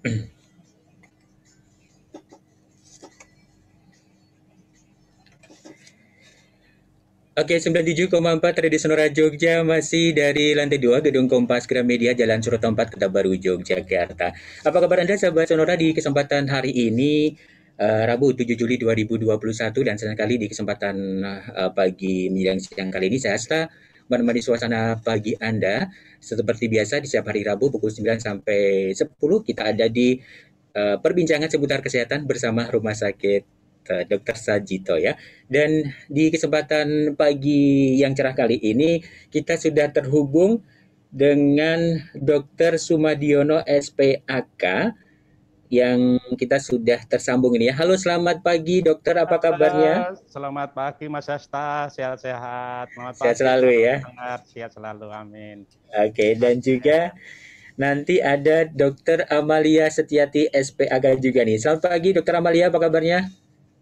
Oke, 97,4 Radio Sonora Jogja masih dari lantai 2 Gedung Kompas Gramedia Jalan Suroto 4 Kota Baru Yogyakarta. Apa kabar Anda sahabat Sonora di kesempatan hari ini Rabu 7 Juli 2021 dan senang kali di kesempatan pagi menjelang siang kali ini saya Asta menemani suasana pagi Anda seperti biasa di setiap hari Rabu pukul 9 sampai 10 kita ada di perbincangan seputar kesehatan bersama Rumah Sakit Dr. Sajito ya. Dan di kesempatan pagi yang cerah kali ini kita sudah terhubung dengan Dr. Sumadiono SPAK yang kita sudah tersambung ini ya. Halo, selamat pagi dokter, apa kabarnya? Selamat pagi Mas Asta, sehat-sehat. Selamat Sehat pagi selalu seluruh ya. pendengar, sehat selalu, amin. Oke, dan juga nanti ada Dr. Amalia Setiati SPAK juga nih. Selamat pagi Dr. Amalia, apa kabarnya?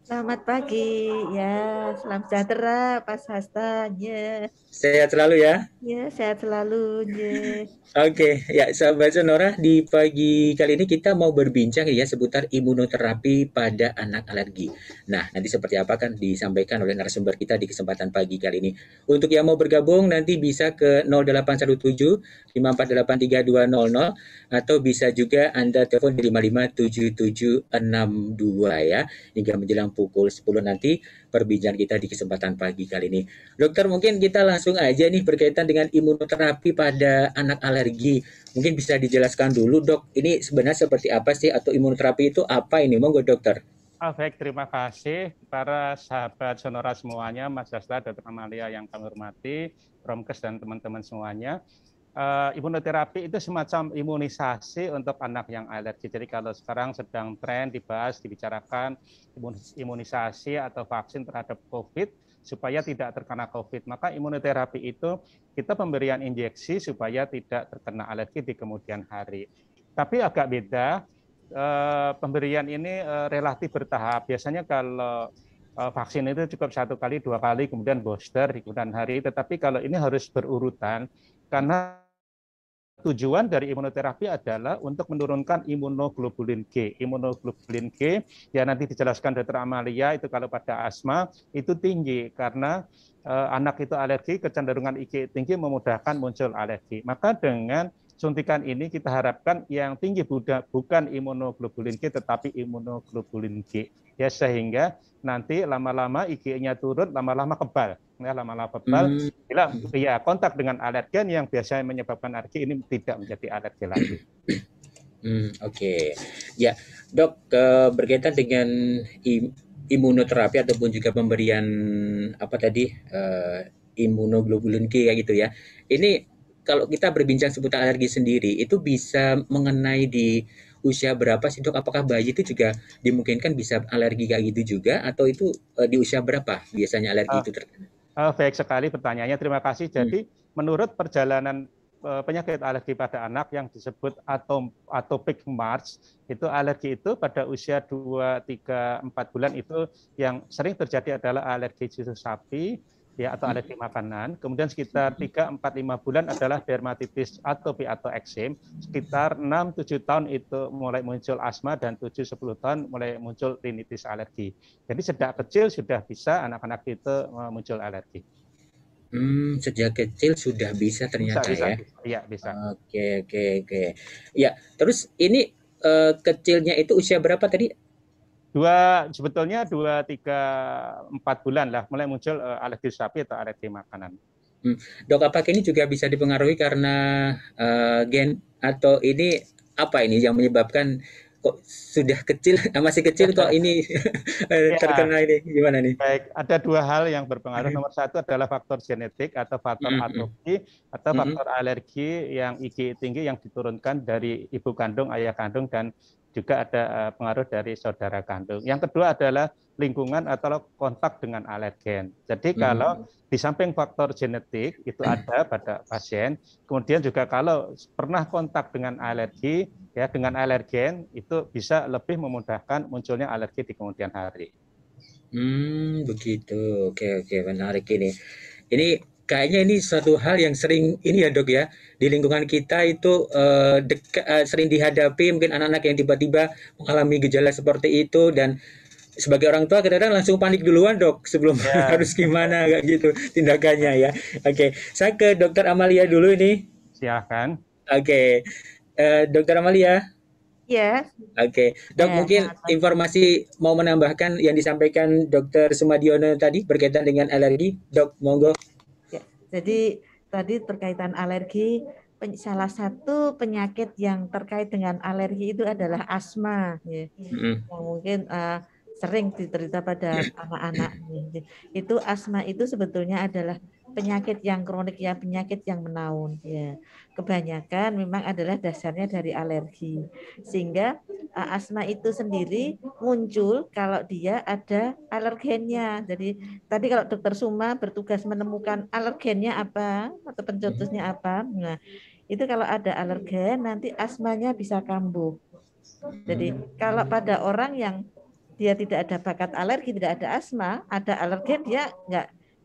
Selamat pagi, ya, salam sejahtera, Pak Hasta, ya, Sehat selalu ya. ya, sehat selalu, ya. Oke, ya sahabat Sonora, di pagi kali ini kita mau berbincang ya seputar imunoterapi pada anak alergi. Nah, nanti seperti apa kan disampaikan oleh narasumber kita di kesempatan pagi kali ini. Untuk yang mau bergabung nanti bisa ke 0817 5483200 atau bisa juga Anda telepon di 557762 ya. Hingga menjelang pukul 10 nanti perbincangan kita di kesempatan pagi kali ini. Dokter, mungkin kita langsung aja nih berkaitan dengan imunoterapi pada anak alergi. Mungkin bisa dijelaskan dulu dok, ini sebenarnya seperti apa sih atau imunoterapi itu apa ini? Monggo dokter. Baik, terima kasih para sahabat Sonora semuanya, Mas Asta, Dr. Amalia yang kami hormati, Promkes dan teman-teman semuanya. Imunoterapi itu semacam imunisasi untuk anak yang alergi. Jadi kalau sekarang sedang tren dibahas, dibicarakan imunisasi atau vaksin terhadap COVID supaya tidak terkena COVID. Maka imunoterapi itu kita pemberian injeksi supaya tidak terkena alergi di kemudian hari. Tapi agak beda, pemberian ini relatif bertahap. Biasanya kalau vaksin itu cukup 1 kali, 2 kali, kemudian booster di kemudian hari. Tetapi kalau ini harus berurutan karena tujuan dari imunoterapi adalah untuk menurunkan imunoglobulin G. Imunoglobulin G, ya nanti dijelaskan Dr. Amalia, itu kalau pada asma itu tinggi karena anak itu alergi, kecenderungan IG tinggi memudahkan muncul alergi. Maka dengan suntikan ini kita harapkan yang tinggi bukan imunoglobulin G tetapi imunoglobulin G. Ya sehingga nanti lama-lama IG-nya turun, lama-lama kebal. Ya, lama-lama kebal, bila ya kontak dengan alergen yang biasanya menyebabkan alergi ini tidak menjadi alergi lagi. Oke. Ya, dok, berkaitan dengan imunoterapi ataupun juga pemberian apa tadi imunoglobulin G kayak gitu ya. Ini kalau kita berbincang seputar alergi sendiri, itu bisa mengenai di usia berapa sih dok? Apakah bayi itu juga dimungkinkan bisa alergi kayak gitu juga, atau itu di usia berapa biasanya alergi itu terkena? Baik sekali pertanyaannya, terima kasih. Jadi menurut perjalanan penyakit alergi pada anak yang disebut atopic march, itu alergi itu pada usia 2, 3, 4 bulan itu yang sering terjadi adalah alergi susu sapi, ya, atau alergi makanan. Kemudian sekitar 3, 4, 5 bulan adalah dermatitis atopi atau eksem. Sekitar 6, 7 tahun itu mulai muncul asma dan 7, 10 tahun mulai muncul rinitis alergi. Jadi sejak kecil sudah bisa anak-anak itu muncul alergi. Sejak kecil sudah bisa ternyata Bisa. ya. Iya, bisa. Oke. Ya, terus ini kecilnya itu usia berapa tadi? Sebetulnya 2, 3, 4 bulan lah mulai muncul alergi sapi atau alergi makanan. Dok, apakah ini juga bisa dipengaruhi karena gen atau ini apa ini yang menyebabkan kok sudah kecil masih kecil kok ini terkena ini gimana nih? Baik, ada 2 hal yang berpengaruh. Nomor 1 adalah faktor genetik atau faktor atopi atau faktor alergi yang IG tinggi yang diturunkan dari ibu kandung, ayah kandung, dan juga ada pengaruh dari saudara kandung. Yang kedua adalah lingkungan atau kontak dengan alergen. Jadi kalau di samping faktor genetik itu ada pada pasien, kemudian juga kalau pernah kontak dengan alergi, ya dengan alergen itu bisa lebih memudahkan munculnya alergi di kemudian hari. Begitu. Oke, menarik ini. Ini kayaknya ini suatu hal yang sering ini ya dok ya, di lingkungan kita itu sering dihadapi mungkin anak-anak yang tiba-tiba mengalami gejala seperti itu, dan sebagai orang tua kadang-kadang langsung panik duluan dok sebelum Ya, harus gimana kayak gitu tindakannya ya. Oke, saya ke dokter Amalia dulu ini. silahkan. Oke, dokter Amalia. Ya, Oke, dok mungkin selamat pagi. informasi mau menambahkan yang disampaikan dokter Sumadiono tadi berkaitan dengan alergi, dok monggo. Ya, jadi tadi berkaitan alergi, salah satu penyakit yang terkait dengan alergi itu adalah asma, ya. Mm. Yang mungkin sering diterita pada anak-anak. Itu asma itu sebetulnya adalah penyakit yang kronik ya, penyakit yang menaun ya. Kebanyakan memang adalah dasarnya dari alergi. Sehingga asma itu sendiri muncul kalau dia ada alergennya. Jadi tadi kalau dokter Suma bertugas menemukan alergennya apa atau pencetusnya apa. Nah, itu kalau ada alergen nanti asmanya bisa kambuh. Jadi kalau pada orang yang dia tidak ada bakat alergi, tidak ada asma, ada alergen, dia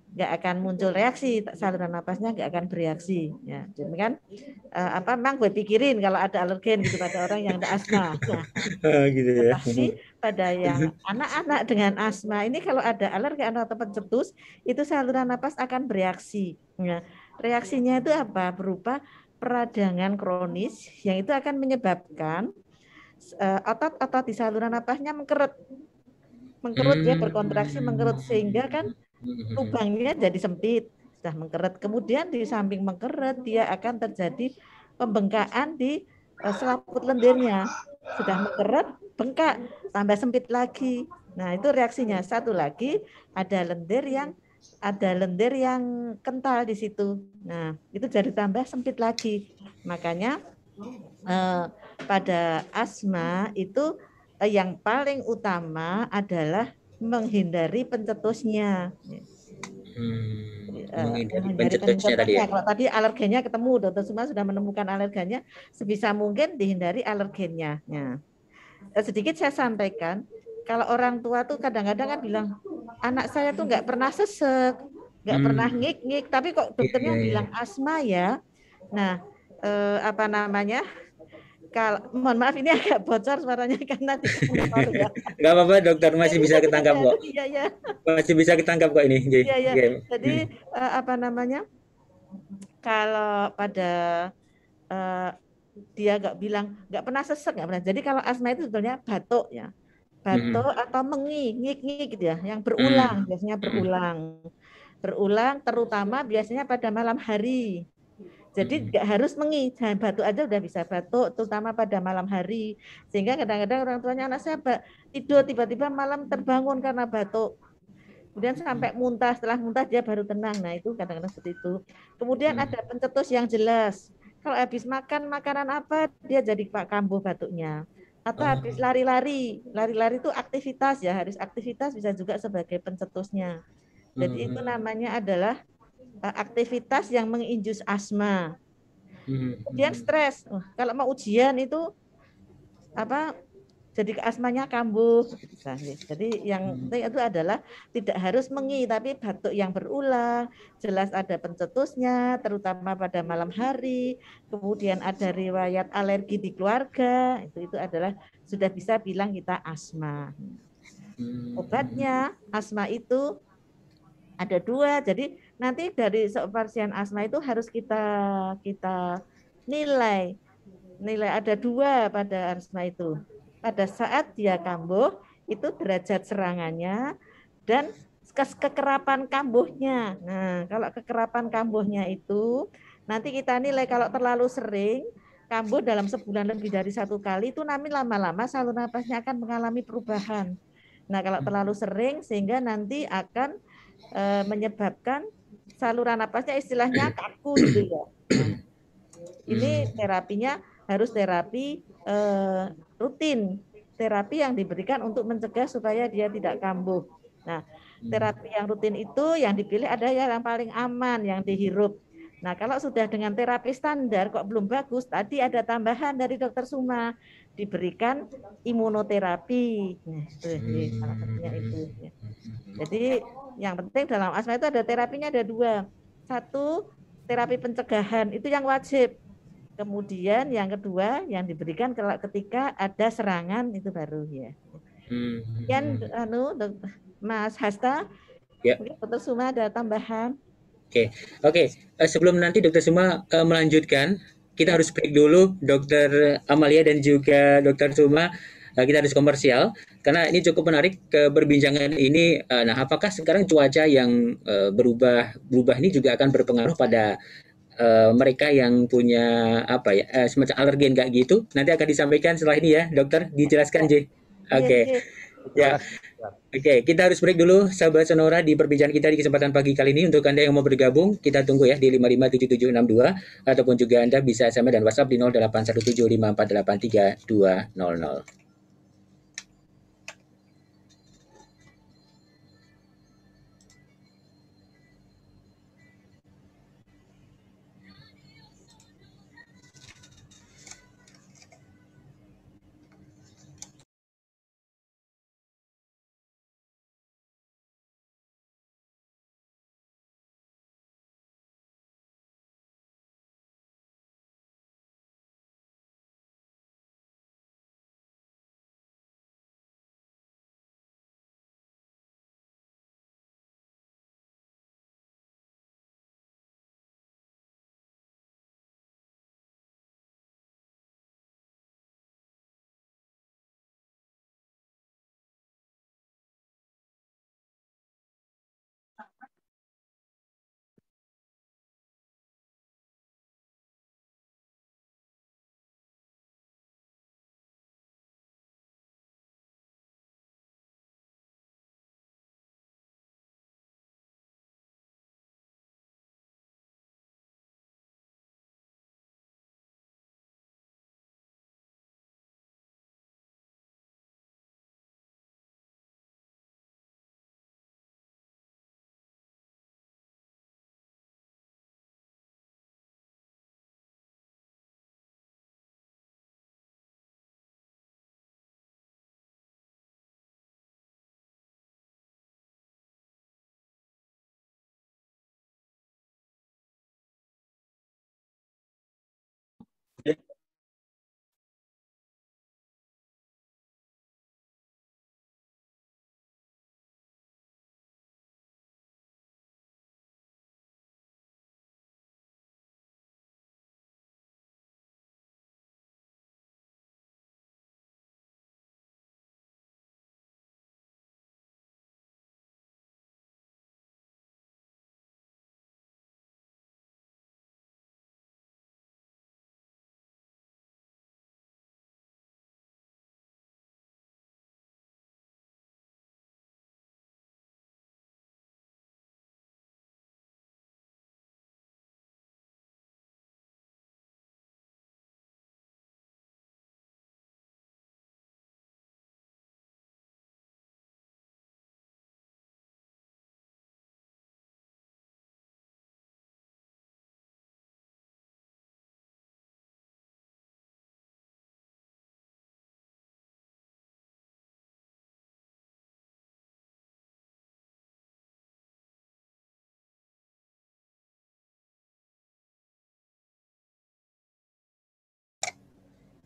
nggak akan muncul reaksi, saluran napasnya nggak akan bereaksi. Ya, jadi kan memang gue pikirin kalau ada alergen gitu pada orang yang ada asma. Nah, Gitu ya. tetapi pada yang anak-anak dengan asma ini kalau ada alergen atau pencetus itu saluran napas akan bereaksi. Nah, reaksinya itu apa? Berupa peradangan kronis yang itu akan menyebabkan otot-otot di saluran napasnya mengkerut ya, berkontraksi mengkerut sehingga kan lubangnya jadi sempit, sudah mengkerut. Kemudian di samping mengkerut dia akan terjadi pembengkakan di selaput lendirnya, sudah mengkerut, bengkak, tambah sempit lagi. Nah itu reaksinya. Satu lagi ada lendir yang kental di situ. Nah itu jadi tambah sempit lagi. Makanya pada asma itu yang paling utama adalah menghindari pencetusnya. Menghindari Menghindari pencetusnya tadi ya. pencetusnya. Kalau tadi alergennya ketemu, dokter semua sudah menemukan alergennya, sebisa mungkin dihindari alergennya. Nah, sedikit saya sampaikan, kalau orang tua tuh kadang-kadang kan bilang, anak saya tuh nggak pernah sesek, nggak pernah ngik-ngik, tapi kok dokternya bilang asma ya. Nah, apa namanya? Kalau mohon maaf ini agak bocor suaranya karena di kantor ya. Nggak apa-apa dokter, masih bisa ketangkap kok. Iya ya. Masih bisa ketangkap kok ini. Iya ya. Jadi apa namanya? Kalau pada dia nggak pernah sesek, nggak pernah. Jadi kalau asma itu sebetulnya batuk ya, batuk atau ngik gitu ya, yang berulang, biasanya berulang, terutama biasanya pada malam hari. Jadi nggak harus jangan batuk aja udah bisa batuk, terutama pada malam hari. Sehingga kadang-kadang orang tuanya, anak saya tidur tiba-tiba malam terbangun karena batuk. Kemudian sampai muntah, setelah muntah dia baru tenang. Nah itu kadang-kadang seperti itu. Kemudian ada pencetus yang jelas. Kalau habis makan makanan apa, dia jadi kambuh batuknya. Atau habis lari-lari itu aktivitas ya, harus aktivitas bisa juga sebagai pencetusnya. Jadi itu namanya adalah aktivitas yang menginjus asma. Kemudian stres. Kalau mau ujian itu jadi asmanya kambuh. Jadi yang penting itu adalah tidak harus tapi batuk yang berulang, jelas ada pencetusnya, terutama pada malam hari. Kemudian ada riwayat alergi di keluarga, itu adalah sudah bisa bilang kita asma. Obatnya asma itu ada 2, jadi nanti dari pasien asma itu harus kita nilai ada 2 pada asma itu. Pada saat dia kambuh itu derajat serangannya dan kekerapan kambuhnya. Nah, kalau kekerapan kambuhnya itu nanti kita nilai kalau terlalu sering kambuh dalam sebulan lebih dari 1 kali itu nanti lama-lama saluran napasnya akan mengalami perubahan. Nah, kalau terlalu sering sehingga nanti akan menyebabkan saluran napasnya istilahnya kaku gitu ya. Nah, ini terapinya harus terapi rutin, terapi yang diberikan untuk mencegah supaya dia tidak kambuh. Nah, terapi yang rutin itu yang dipilih ada yang paling aman, yang dihirup. Nah, kalau sudah dengan terapi standar kok belum bagus, tadi ada tambahan dari dokter Suma, diberikan imunoterapi. Nah, itu salah satunya itu. Jadi yang penting dalam asma itu ada terapinya ada 2. satu terapi pencegahan itu yang wajib. Kemudian yang kedua yang diberikan ketika ada serangan itu baru ya. Yang Mas Hasta, ya. mungkin Dr. Suma ada tambahan. Oke. Sebelum nanti Dr. Suma melanjutkan, kita harus break dulu, Dr. Amalia dan juga Dr. Suma. Kita harus komersial karena ini cukup menarik perbincangan ini. Nah, apakah sekarang cuaca yang berubah ini juga akan berpengaruh pada mereka yang punya semacam alergen kayak gitu? Nanti akan disampaikan setelah ini ya, dokter. Dijelaskan, J. Oke. Ya. Oke, kita harus break dulu, sahabat Sonora, di perbincangan kita di kesempatan pagi kali ini. Untuk Anda yang mau bergabung, kita tunggu ya di 557762 ataupun juga Anda bisa SMS dan WhatsApp di 08175483 200.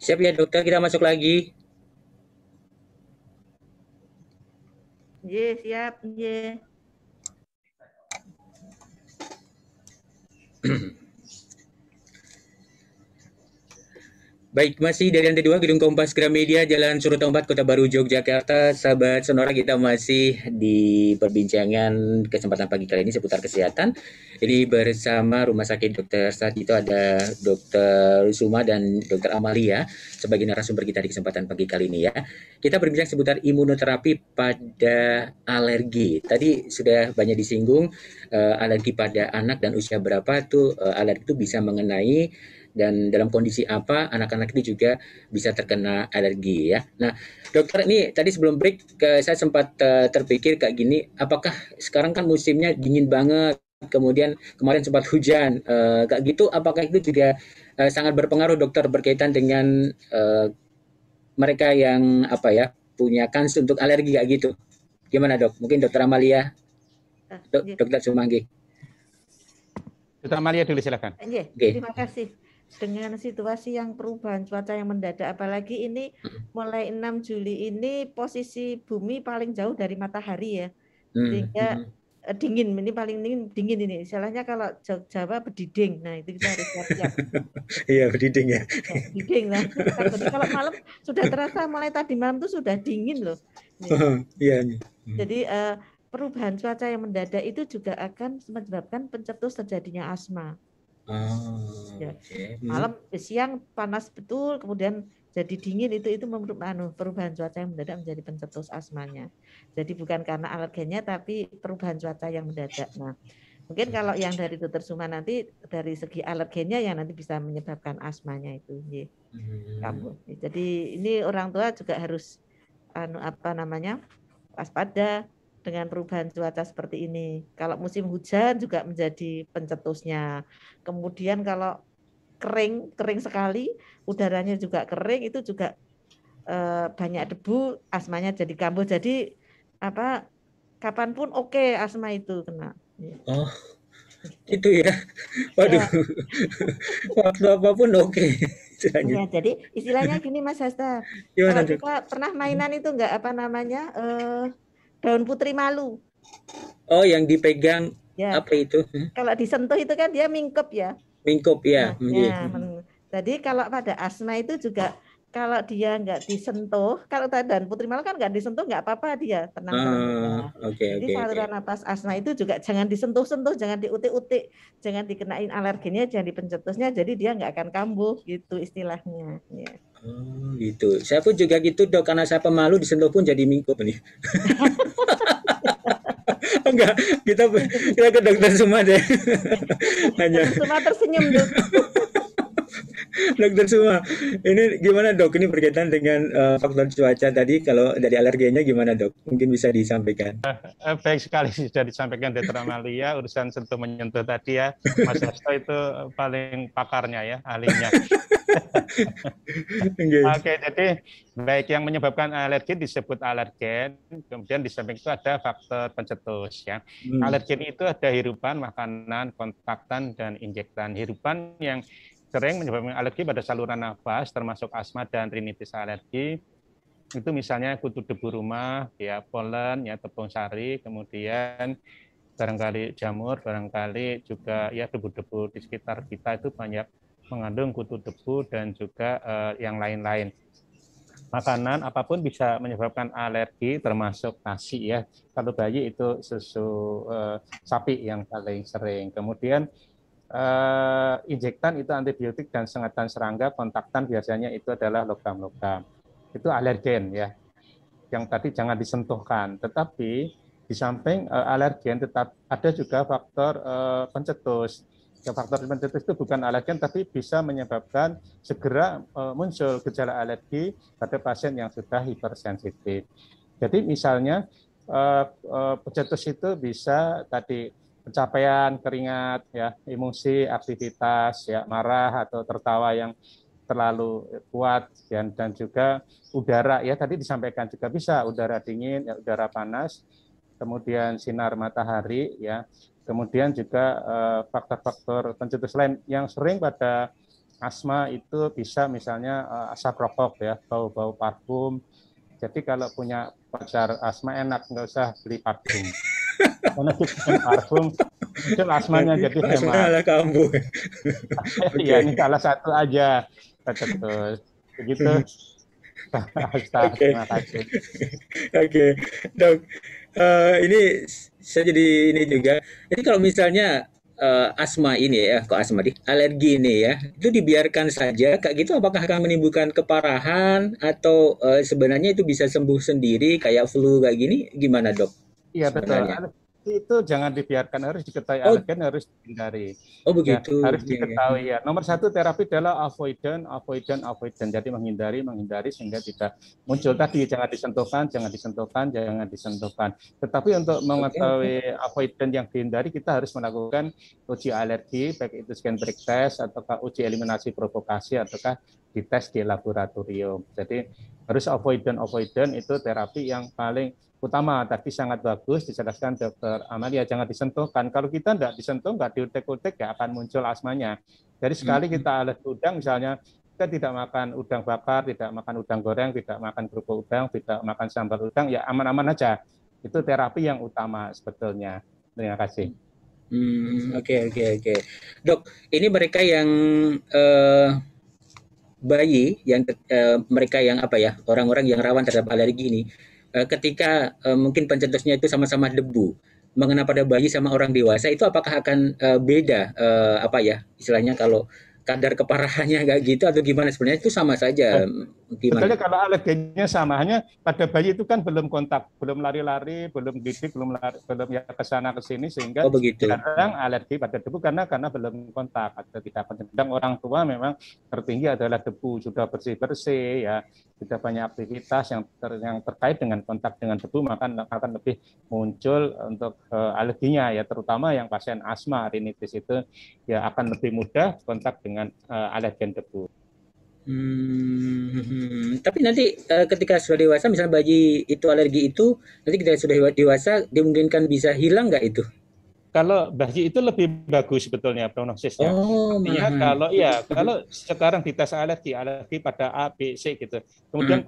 Siap ya dokter, kita masuk lagi. Siap. Baik, masih dari lantai 2 Gedung Kompas Gramedia, Jalan Suruh 4, Kota Baru, Yogyakarta. Sahabat Sonora, kita masih di perbincangan kesempatan pagi kali ini seputar kesehatan. Jadi bersama Rumah Sakit Dr. Sarjito ada Dr. Suma dan Dr. Amalia sebagai narasumber kita di kesempatan pagi kali ini ya. Kita berbincang seputar imunoterapi pada alergi. Tadi sudah banyak disinggung alergi pada anak dan usia berapa tuh alergi itu bisa mengenai dan dalam kondisi apa anak-anak itu juga bisa terkena alergi ya. Nah, dokter ini tadi sebelum break saya sempat terpikir kayak gini, apakah sekarang kan musimnya dingin banget, kemudian kemarin sempat hujan, kayak gitu, apakah itu juga sangat berpengaruh dokter berkaitan dengan mereka yang punya kans untuk alergi kayak gitu? Gimana dok? Mungkin dokter Amalia, dokter Sumanggi. Dr. Amalia dulu silakan. Iya, terima kasih. Dengan situasi yang perubahan cuaca yang mendadak, apalagi ini mulai 6 Juli ini posisi bumi paling jauh dari matahari ya, sehingga dingin, ini paling dingin ini. Istilahnya kalau Jawa bediding, nah itu kita harus siap-siap. Iya, bediding ya. Bediding lah. Jadi kalau malam sudah terasa mulai tadi malam itu sudah dingin loh. Iya. Jadi perubahan cuaca yang mendadak itu juga akan menyebabkan pencetus terjadinya asma. Ya. Malam siang panas betul, kemudian jadi dingin, itu perubahan cuaca yang mendadak menjadi pencetus asmanya. Jadi bukan karena alergennya tapi perubahan cuaca yang mendadak. Nah, mungkin kalau yang dari Dr. Suma nanti dari segi alergennya yang nanti bisa menyebabkan asmanya itu. Jadi ini orang tua juga harus waspada dengan perubahan cuaca seperti ini. Kalau musim hujan juga menjadi pencetusnya. Kemudian kalau kering sekali, udaranya juga kering, itu juga banyak debu, asmanya jadi kambuh. Jadi kapanpun oke asma itu kena. Oh, itu ya. Waduh. Waktu apapun oke. Ya, jadi istilahnya gini Mas Hasta. Kalau kita pernah mainan itu enggak daun putri malu. Oh, yang dipegang ya. Apa itu? Kalau disentuh itu kan dia mingkup ya. Mingkup ya. Jadi kalau pada asma itu juga kalau dia nggak disentuh, kalau daun putri malu kan nggak disentuh nggak apa-apa, dia tenang-tenang. Jadi saluran napas asma itu juga jangan disentuh-sentuh, jangan diutik-utik, jangan dikenain alergennya, jangan dipencetusnya, jadi dia nggak akan kambuh gitu istilahnya. Ya. Oh, gitu. Saya pun juga gitu Dok, karena saya pemalu disentuh pun jadi mingkup nih. Enggak, kita ke Dokter Suma deh. Hanya Dokter Suma tersenyum Dok. Dokter Suma, ini gimana Dok? Ini berkaitan dengan faktor cuaca tadi. Kalau dari alergennya gimana Dok? Mungkin bisa disampaikan. Baik sekali sudah disampaikan Dokter Amalia. Urusan sentuh menyentuh tadi ya, Mas Hasto itu paling pakarnya ya, ahlinya. Oke, jadi baik yang menyebabkan alergi disebut alergen, kemudian di samping itu ada faktor pencetus ya. Alergen itu ada hirupan, makanan, kontaktan, dan injektan. Hirupan yang sering menyebabkan alergi pada saluran nafas, termasuk asma dan rinitis alergi. Itu misalnya kutu debu rumah, ya polen, ya tepung sari, kemudian barangkali jamur, barangkali juga ya debu-debu di sekitar kita itu banyak mengandung kutu debu dan juga yang lain-lain. Makanan apapun bisa menyebabkan alergi, termasuk nasi ya. Kalau bayi itu susu sapi yang paling sering. Kemudian injektan itu antibiotik dan sengatan serangga, kontaktan biasanya itu adalah logam-logam. Itu alergen ya. Yang tadi jangan disentuhkan. Tetapi di samping alergen tetap ada juga faktor pencetus. Faktor pencetus itu bukan alergen, tapi bisa menyebabkan segera muncul gejala alergi pada pasien yang sudah hipersensitif. Jadi misalnya pencetus itu bisa tadi pencapaian keringat, ya, emosi, aktivitas, ya, marah atau tertawa yang terlalu kuat, dan juga udara, ya tadi disampaikan juga bisa udara dingin, ya, udara panas, kemudian sinar matahari, ya. Kemudian juga faktor-faktor pencetus lain yang sering pada asma itu bisa misalnya asap rokok ya, bau-bau parfum. Jadi kalau punya pacar asma enak, nggak usah beli parfum. Karena kita parfum itu asmanya jadi hemat. Asma kambuh. Iya, ini salah satu aja. Betul. Begitu. Terima kasih. Oke, Dok. Ini saya jadi ini juga. Jadi kalau misalnya asma ini ya, kok asma di alergi ini ya, itu dibiarkan saja kayak gitu, apakah akan menimbulkan keparahan atau sebenarnya itu bisa sembuh sendiri kayak flu kayak gini, gimana Dok? Iya betul. Itu jangan dibiarkan, harus diketahui alergen, harus dihindari. Oh begitu. Ya, harus diketahui ya. Nomor satu terapi adalah avoidance. Jadi menghindari sehingga tidak muncul tadi. Jangan disentuhkan. Tetapi untuk mengetahui avoidance yang dihindari, kita harus melakukan uji alergi, baik itu scan break test ataukah uji eliminasi provokasi ataukah dites di laboratorium. Jadi harus avoidant itu terapi yang paling utama. Tadi sangat bagus dijelaskan Dokter Amalia, jangan disentuhkan. Kalau kita tidak disentuh, nggak diutek-utek, ya akan muncul asmanya. Jadi sekali kita alergi udang, misalnya kita tidak makan udang bakar, tidak makan udang goreng, tidak makan kerupuk udang, tidak makan sambal udang, ya aman-aman aja. Itu terapi yang utama sebetulnya. Terima kasih. Oke. Dok, ini mereka yang bayi yang mereka yang apa ya, orang-orang yang rawan terhadap alergi ini, ketika mungkin pencetusnya itu sama-sama debu, mengenai pada bayi sama orang dewasa itu apakah akan beda apa ya istilahnya, kalau kadar keparahannya nggak gitu atau gimana, sebenarnya itu sama saja gimana? Sebetulnya kalau alerginya sama, hanya pada bayi itu kan belum kontak, belum lari-lari, belum didik, belum ya ke sana ke sini, sehingga begitu. jarang alergi pada debu karena belum kontak atau tidak kontak. Dan orang tua memang tertinggi adalah debu, sudah bersih-bersih ya, sudah banyak aktivitas yang terkait dengan kontak dengan debu, maka akan lebih muncul untuk alerginya ya, terutama yang pasien asma, rinitis itu ya akan lebih mudah kontak dengan alergen debu. Tapi nanti ketika sudah dewasa, misalnya bayi itu alergi itu, nanti ketika sudah dewasa dimungkinkan bisa hilang nggak itu? Kalau bayi itu lebih bagus sebetulnya prognosisnya. Artinya kalau sekarang dites alergi pada A, B, C gitu. Kemudian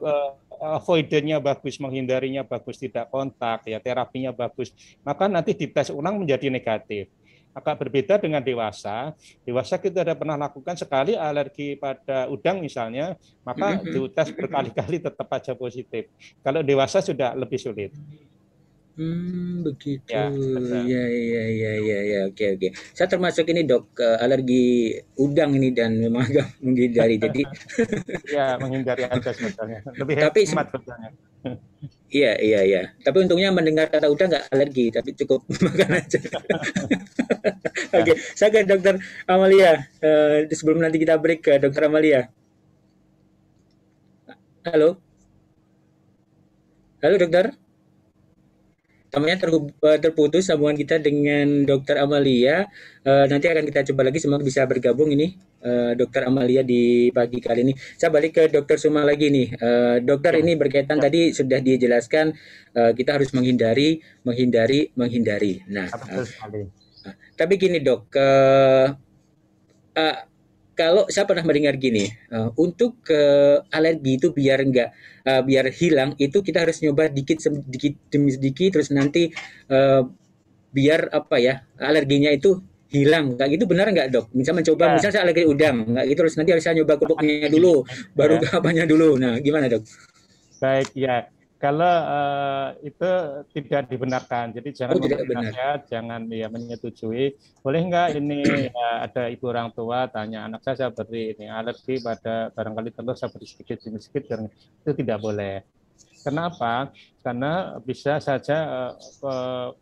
avoidance-nya bagus, menghindarinya bagus, tidak kontak, ya terapinya bagus. Maka nanti dites ulang menjadi negatif. Agak berbeda dengan dewasa. Dewasa kita sudah pernah lakukan sekali alergi pada udang misalnya, maka dites berkali-kali tetap aja positif. Kalau dewasa sudah lebih sulit. Begitu. Ya. Oke. Saya termasuk ini dok, alergi udang ini dan memang agak menghindari. Jadi ya menghindari aja sebetulnya. Lebih hemat sebetulnya. Iya. Tapi untungnya mendengar kata udang nggak alergi, tapi cukup makan aja. Oke, saya ke Dokter Amalia. Sebelum nanti kita break ke Dokter Amalia. Halo dokter. Tampaknya terputus sambungan kita dengan Dokter Amalia. Nanti akan kita coba lagi, semoga bisa bergabung ini Dokter Amalia di pagi kali ini. Saya balik ke Dokter Suma lagi nih. Dokter, ini berkaitan tadi sudah dijelaskan kita harus menghindari. Nah, tapi gini dok, kalau saya pernah mendengar gini, untuk alergi itu biar hilang itu kita harus nyoba dikit demi sedikit, terus nanti biar apa ya, alerginya itu hilang. Kayak gitu benar nggak dok? Misalnya mencoba, misalnya saya alergi udang, nggak gitu, terus nanti harus saya nyoba kerupuknya dulu, baru apanya dulu. Nah, gimana dok? Baik ya. Kalau itu tidak dibenarkan, jadi jangan nasihat, jangan menyetujui. Boleh nggak ini ada ibu orang tua tanya anak saya beri ini alergi pada barangkali telur, saya beri sedikit demi sedikit, itu tidak boleh. Kenapa? Karena bisa saja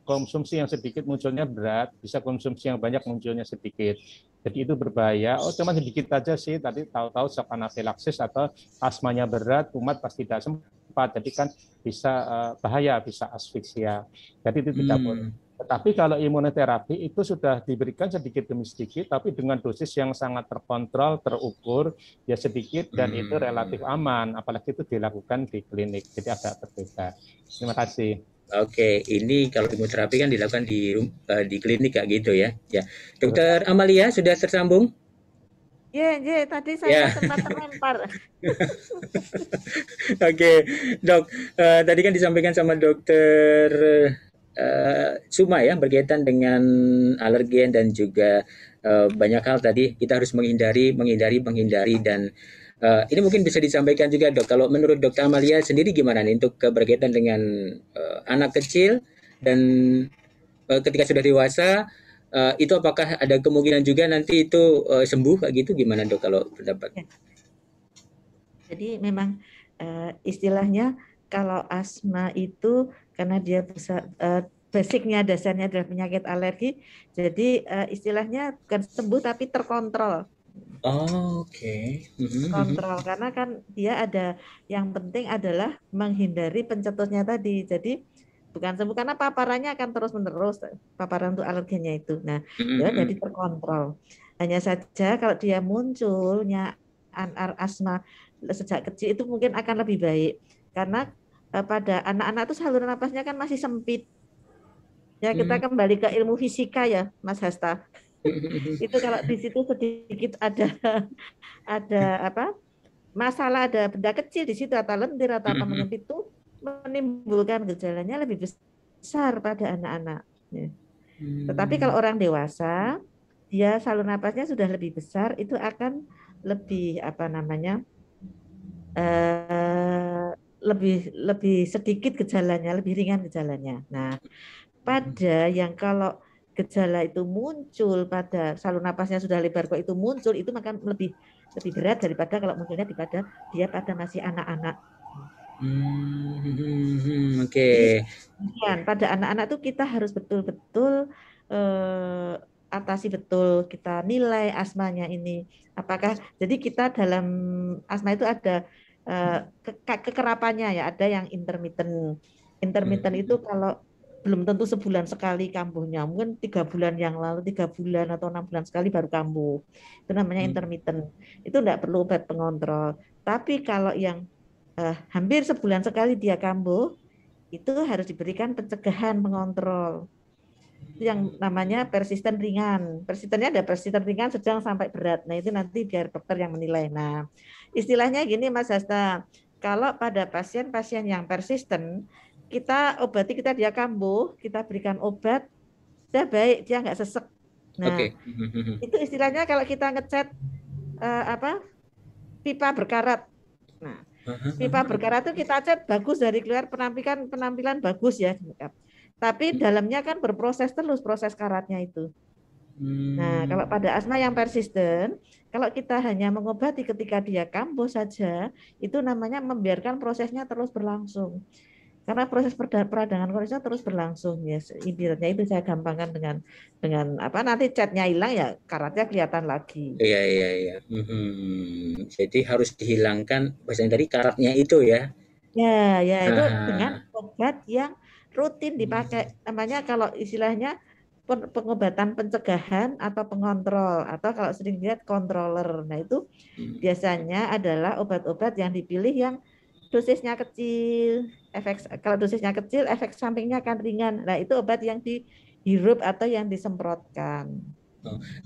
konsumsi yang sedikit munculnya berat, bisa konsumsi yang banyak munculnya sedikit. Jadi itu berbahaya. Oh cuma sedikit aja sih, tadi tahu-tahu shock anafilaksis atau asmanya berat, kumat pasti tidak sempat. Jadi kan bisa bahaya, bisa asfiksia. Jadi itu tidak boleh. Tetapi kalau imunoterapi itu sudah diberikan sedikit demi sedikit, tapi dengan dosis yang sangat terkontrol, terukur, ya sedikit, dan itu relatif aman. Apalagi itu dilakukan di klinik. Jadi agak berbeda. Terima kasih. Oke, ini kalau imunoterapi kan dilakukan di klinik kayak gitu ya. Ya, Dokter Amalia sudah tersambung? Ya, tadi saya sempat terlempar. Oke, dok. Tadi kan disampaikan sama Dokter Suma ya, berkaitan dengan alergen dan juga banyak hal tadi. Kita harus menghindari dan ini mungkin bisa disampaikan juga dok. Kalau menurut Dokter Amalia sendiri gimana nih untuk berkaitan dengan anak kecil dan ketika sudah dewasa, itu apakah ada kemungkinan juga nanti itu sembuh kayak gitu, gimana dok kalau pendapat? Jadi memang istilahnya kalau asma itu karena dia basicnya, dasarnya adalah penyakit alergi, jadi istilahnya bukan sembuh tapi terkontrol. Oke. Kontrol, karena kan dia ada, yang penting adalah menghindari pencetusnya tadi. Jadi bukan sembuh karena paparannya akan terus-menerus, paparan untuk alergennya itu. Nah, ya jadi terkontrol. Hanya saja kalau dia munculnya asma sejak kecil itu mungkin akan lebih baik karena pada anak-anak itu saluran napasnya kan masih sempit. Ya kita kembali ke ilmu fisika ya, Mas Hasta. Itu kalau di situ sedikit ada apa masalah, ada benda kecil di situ atau lendir atau apa menyempit itu menimbulkan gejalanya lebih besar pada anak-anak. Ya. Tetapi kalau orang dewasa, dia saluran napasnya sudah lebih besar, itu akan lebih apa namanya lebih sedikit gejalanya, lebih ringan gejalanya. Nah, pada yang kalau gejala itu muncul pada saluran napasnya sudah lebar kok itu muncul, itu maka lebih berat daripada kalau munculnya pada dia pada masih anak-anak. Oke. Pada anak-anak tuh kita harus betul-betul atasi betul, kita nilai asmanya ini. Apakah jadi kita dalam asma itu ada kekerapannya ya, ada yang intermittent. Intermittent itu kalau belum tentu sebulan sekali kambuhnya, mungkin 3 bulan yang lalu, 3 bulan atau 6 bulan sekali baru kambuh. Itu namanya intermittent. Itu enggak perlu obat pengontrol. Tapi kalau yang hampir sebulan sekali dia kambuh, itu harus diberikan pencegahan pengontrol. Itu yang namanya persisten ringan. Persistennya ada persisten ringan, sedang sampai berat. Nah itu nanti biar dokter yang menilai. Nah istilahnya gini Mas Hasta, kalau pada pasien-pasien yang persisten, kita obati, kita dia kambuh, kita berikan obat, udah baik, dia nggak sesek. Nah itu istilahnya kalau kita ngecat pipa berkarat. Nah pipa berkarat itu kita cat bagus dari keluar, penampilan bagus ya. Tapi dalamnya kan berproses terus proses karatnya itu. Nah, kalau pada asma yang persisten, kalau kita hanya mengobati ketika dia kambuh saja, itu namanya membiarkan prosesnya terus berlangsung. Karena proses peradangan kondisinya terus berlangsung ya. Ibaratnya itu saya gampangkan dengan apa nanti catnya hilang ya karatnya kelihatan lagi. Iya. Jadi harus dihilangkan bahasanya tadi karatnya itu ya. Ya itu dengan obat yang rutin dipakai. Namanya kalau istilahnya pengobatan pencegahan atau pengontrol atau kalau sering lihat controller. Nah itu biasanya adalah obat-obat yang dipilih yang dosisnya kecil, kalau dosisnya kecil efek sampingnya akan ringan. Nah itu obat yang dihirup atau yang disemprotkan.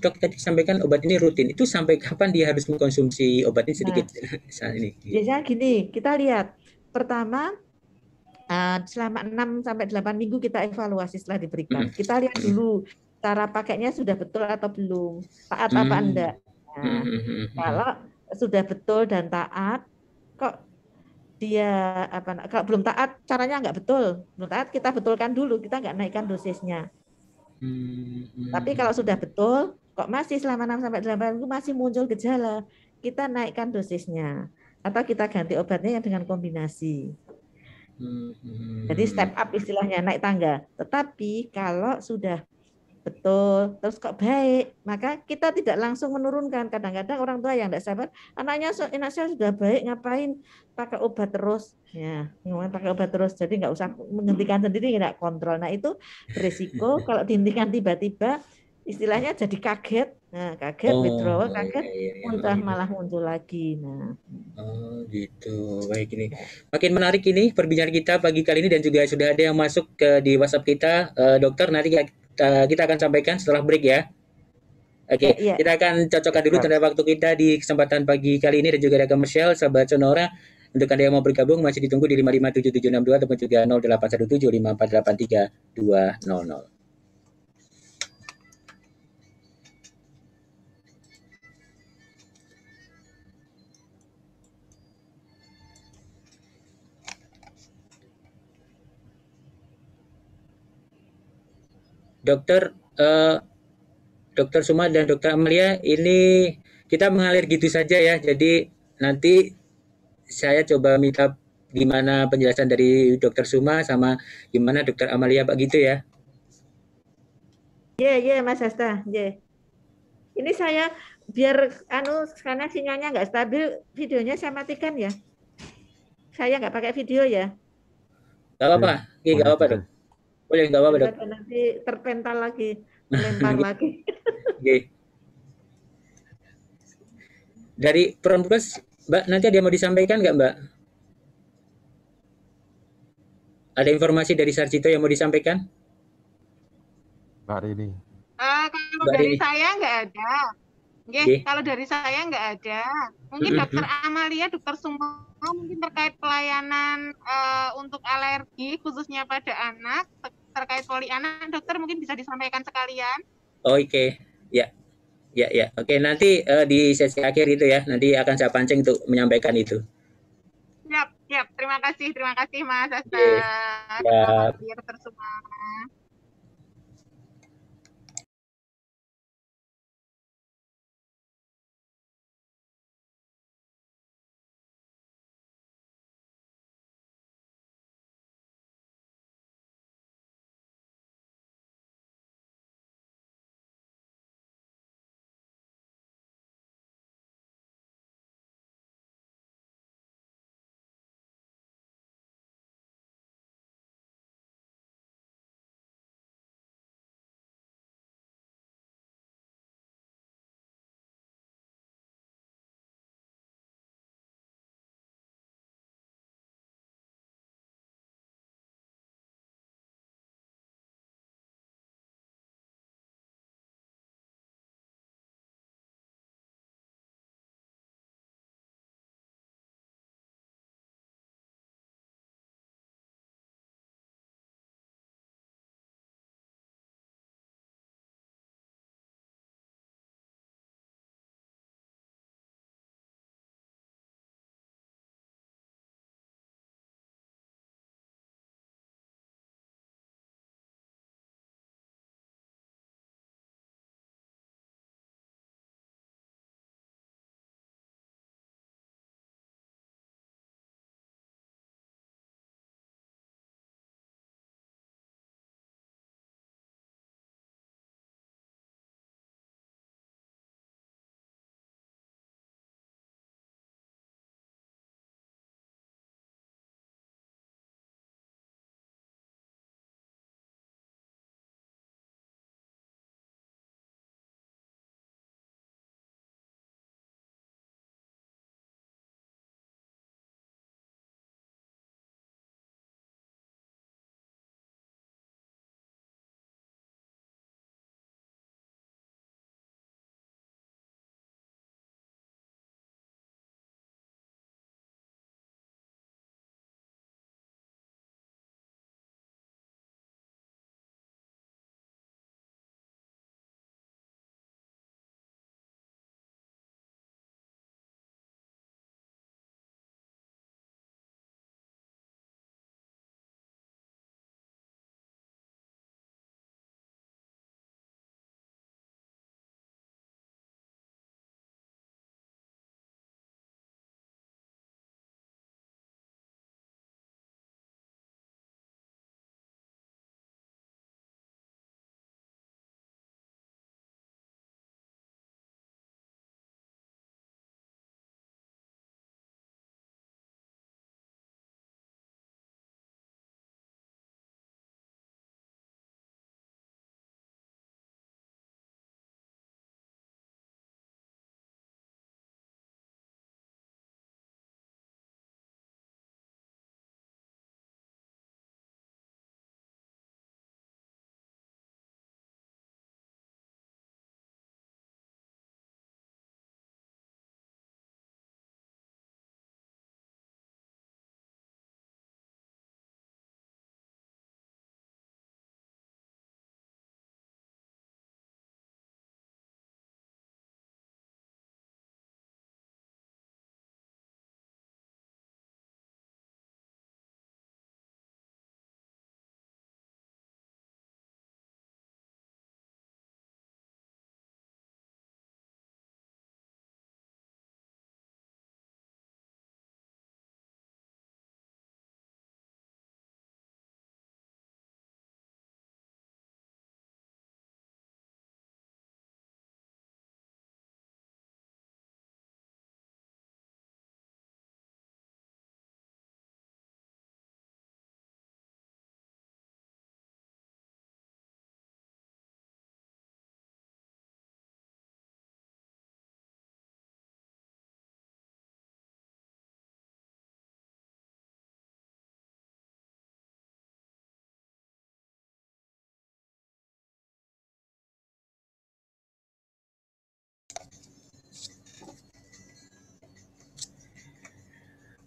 Dok tadi sampaikan obat ini rutin. Itu sampai kapan dia harus mengkonsumsi obat ini sedikit saat ini? Biasanya gini, kita lihat pertama selama 6-8 minggu kita evaluasi setelah diberikan. Kita lihat dulu cara pakainya sudah betul atau belum, taat apa enggak. Nah, kalau sudah betul dan taat, kok dia kalau belum taat caranya enggak betul, belum taat kita betulkan dulu, kita enggak naikkan dosisnya. Tapi kalau sudah betul, kok masih selama 6-8 minggu masih muncul gejala, kita naikkan dosisnya atau kita ganti obatnya yang dengan kombinasi. Jadi step up istilahnya, naik tangga. Tetapi kalau sudah betul, terus kok baik, maka kita tidak langsung menurunkan. Kadang-kadang orang tua yang tidak sabar, anak saya sudah baik, ngapain pakai obat terus? Ya, pakai obat terus. Jadi nggak usah menghentikan sendiri, nggak kontrol. Nah itu berisiko kalau dihentikan tiba-tiba, istilahnya jadi kaget. Nah, kaget, withdrawal, kaget, malah muncul lagi. Nah. Oh gitu, baik ini. Makin menarik ini perbincangan kita pagi kali ini dan juga sudah ada yang masuk di WhatsApp kita, dokter. Nanti kita akan sampaikan setelah break ya. Oke, kita akan cocokkan dulu tanda waktu kita di kesempatan pagi kali ini dan juga ada komersial, sahabat Sonora. Untuk Anda yang mau bergabung masih ditunggu di 557762 ataupun juga 08175483 200. Dokter Suma dan Dokter Amalia, ini kita mengalir gitu saja ya. Jadi nanti saya coba minta gimana penjelasan dari Dokter Suma sama gimana Dokter Amalia Pak gitu ya. Iya Mas Hasta, ini saya biar karena sinyalnya nggak stabil, videonya saya matikan ya. Saya nggak pakai video ya. Nggak apa-apa, nggak apa-apa dok. Boleh, nggak apa-apa dok. Nanti terpental lagi, melempar lagi. Dari Perempuan Mbak, nanti ada yang mau disampaikan nggak, Mbak? Ada informasi dari Sarjito yang mau disampaikan? Mbak Rini. Kalau Mbak dari Rini? saya nggak ada. Nggih, Oke. kalau dari saya nggak ada. Mungkin Dokter Amalia, Dokter Summa, mungkin terkait pelayanan untuk alergi khususnya pada anak, terkait poli anak, dokter mungkin bisa disampaikan sekalian. Oke, ya, ya, ya. Oke, nanti di sesi akhir itu ya, nanti akan saya pancing untuk menyampaikan itu. Siap, siap. Terima kasih Mas Asta. Oke, Dokter ya. Amalia, Dokter Summa.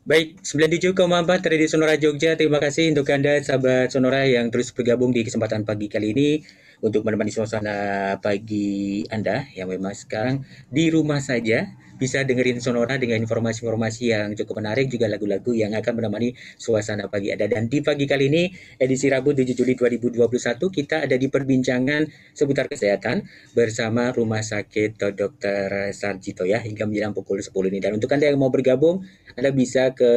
Baik, 97,4 Tradisi Sonora Jogja. Terima kasih untuk Anda sahabat Sonora yang terus bergabung di kesempatan pagi kali ini untuk menemani suasana pagi Anda yang memang sekarang di rumah saja bisa dengerin Sonora dengan informasi-informasi yang cukup menarik, juga lagu-lagu yang akan menemani suasana pagi Anda. Dan di pagi kali ini, edisi Rabu 7 Juli 2021, kita ada di perbincangan seputar kesehatan bersama Rumah Sakit Dr. Sarjito ya, hingga menjelang pukul 10 ini. Dan untuk Anda yang mau bergabung, Anda bisa ke